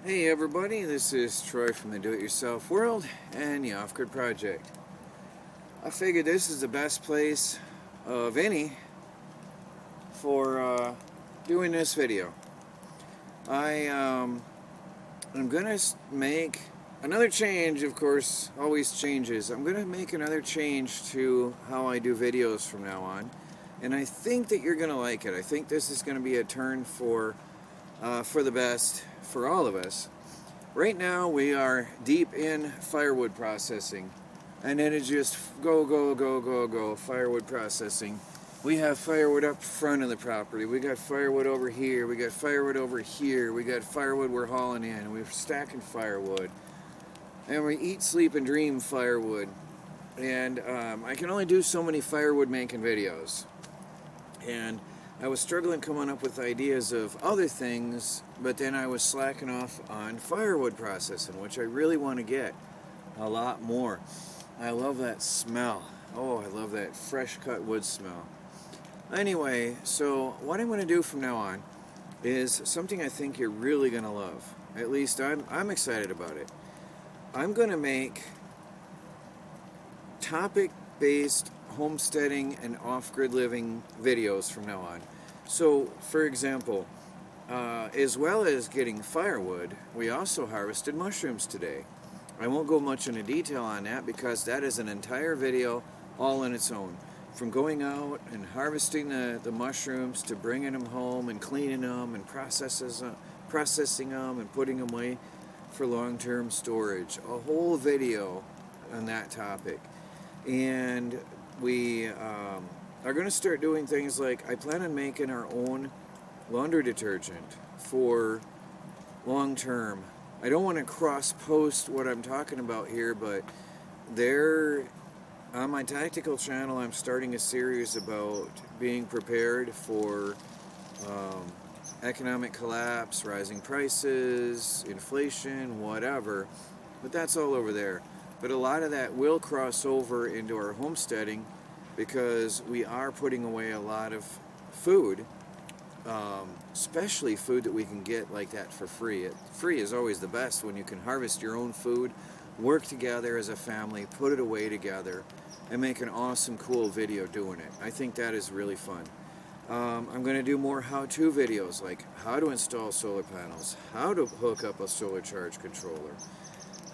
Hey everybody, this is Troy from the Do-It-Yourself World and the Off-Grid Project. I figured this is the best place of any for doing this video. I'm gonna make another change, of course, always changes. I'm gonna make another change to how I do videos from now on, and I think that you're gonna like it. I think this is gonna be a turn for the best for all of us. Right now we are deep in firewood processing, and then it's just go firewood processing. We have firewood up front of the property, we got firewood over here, we got firewood over here, we got firewood we're hauling in, we're stacking firewood, and we eat, sleep, and dream firewood. And I can only do so many firewood making videos, and I was struggling coming up with ideas of other things, but then I was slacking off on firewood processing, which I really want to get a lot more. I love that smell. Oh, I love that fresh cut wood smell. Anyway, so what I'm going to do from now on is something I think you're really going to love. At least I'm excited about it. I'm going to make topic-based homesteading and off-grid living videos from now on. So, for example, as well as getting firewood, we also harvested mushrooms today. I won't go much into detail on that because that is an entire video all on its own. From going out and harvesting the mushrooms to bringing them home and cleaning them and processing them and putting them away for long-term storage. A whole video on that topic. And we are going to start doing things like, I plan on making our own laundry detergent for long term. I don't want to cross-post what I'm talking about here, but there, on my tactical channel, I'm starting a series about being prepared for economic collapse, rising prices, inflation, whatever. But that's all over there. But a lot of that will cross over into our homesteading because we are putting away a lot of food, especially food that we can get like that for free. Free is always the best when you can harvest your own food, work together as a family, put it away together, and make an awesome, cool video doing it. I think that is really fun. I'm going to do more how-to videos, like how to install solar panels, how to hook up a solar charge controller,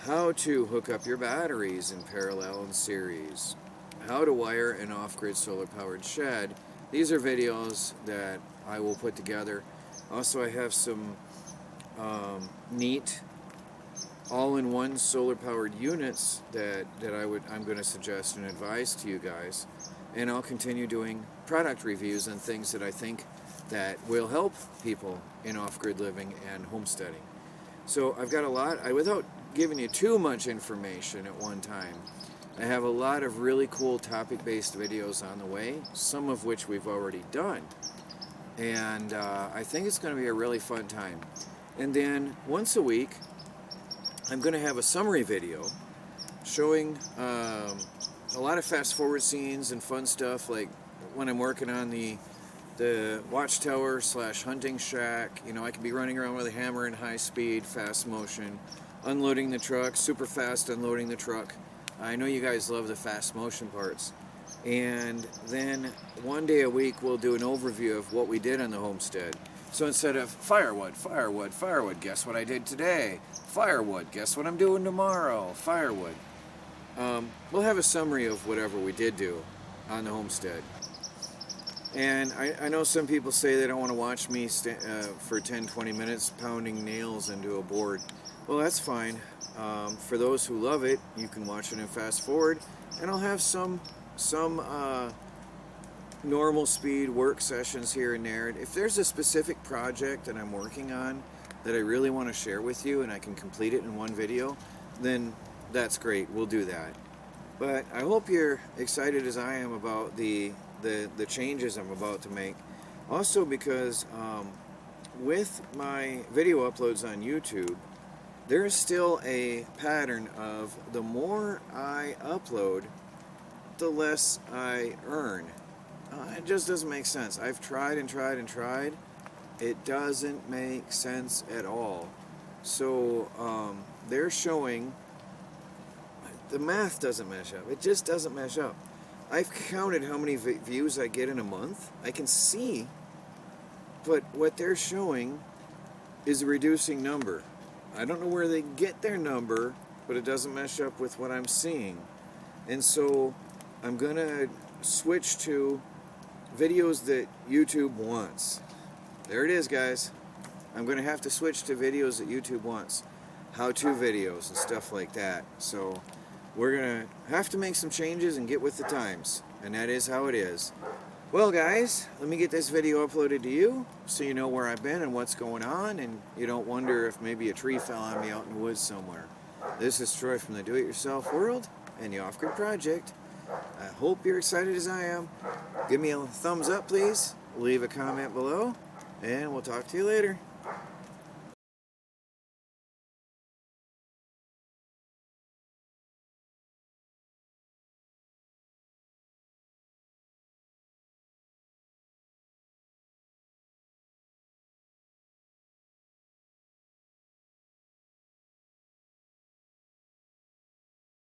how to hook up your batteries in parallel and series, how to wire an off-grid solar-powered shed. These are videos that I will put together. Also, I have some neat all-in-one solar-powered units that I'm going to suggest and advise to you guys. And I'll continue doing product reviews and things that I think that will help people in off-grid living and homesteading. So I've got a lot, without giving you too much information at one time, I have a lot of really cool topic-based videos on the way, some of which we've already done. And I think it's going to be a really fun time. And then once a week, I'm going to have a summary video showing a lot of fast-forward scenes and fun stuff, like when I'm working on the watchtower / hunting shack. You know, I can be running around with a hammer in high speed, fast motion, unloading the truck, super fast unloading the truck. I know you guys love the fast motion parts. And then one day a week we'll do an overview of what we did on the homestead. So instead of firewood, guess what I did today? Firewood, guess what I'm doing tomorrow? Firewood. We'll have a summary of whatever we did do on the homestead. And I know some people say they don't want to watch me for 10-20 minutes pounding nails into a board. Well, that's fine. For those who love it, you can watch it in fast forward, and I'll have some normal speed work sessions here and there. If there's a specific project that I'm working on that I really want to share with you and I can complete it in one video, then that's great, we'll do that. But I hope you're excited as I am about the changes I'm about to make. Also because with my video uploads on YouTube, there is still a pattern of the more I upload, the less I earn. It just doesn't make sense. I've tried and tried and tried. It doesn't make sense at all. So they're showing the math doesn't mesh up. It just doesn't mesh up. I've counted how many views I get in a month. I can see, but what they're showing is a reducing number. I don't know where they get their number, but it doesn't mesh up with what I'm seeing. And so I'm going to switch to videos that YouTube wants. There it is, guys. I'm going to have to switch to videos that YouTube wants. How-to videos and stuff like that. So we're going to have to make some changes and get with the times. And that is how it is. Well, guys, let me get this video uploaded to you so you know where I've been and what's going on, and you don't wonder if maybe a tree fell on me out in the woods somewhere. This is Troy from the Do-It-Yourself World and the Off-Grid Project. I hope you're excited as I am. Give me a thumbs up, please. Leave a comment below, and we'll talk to you later.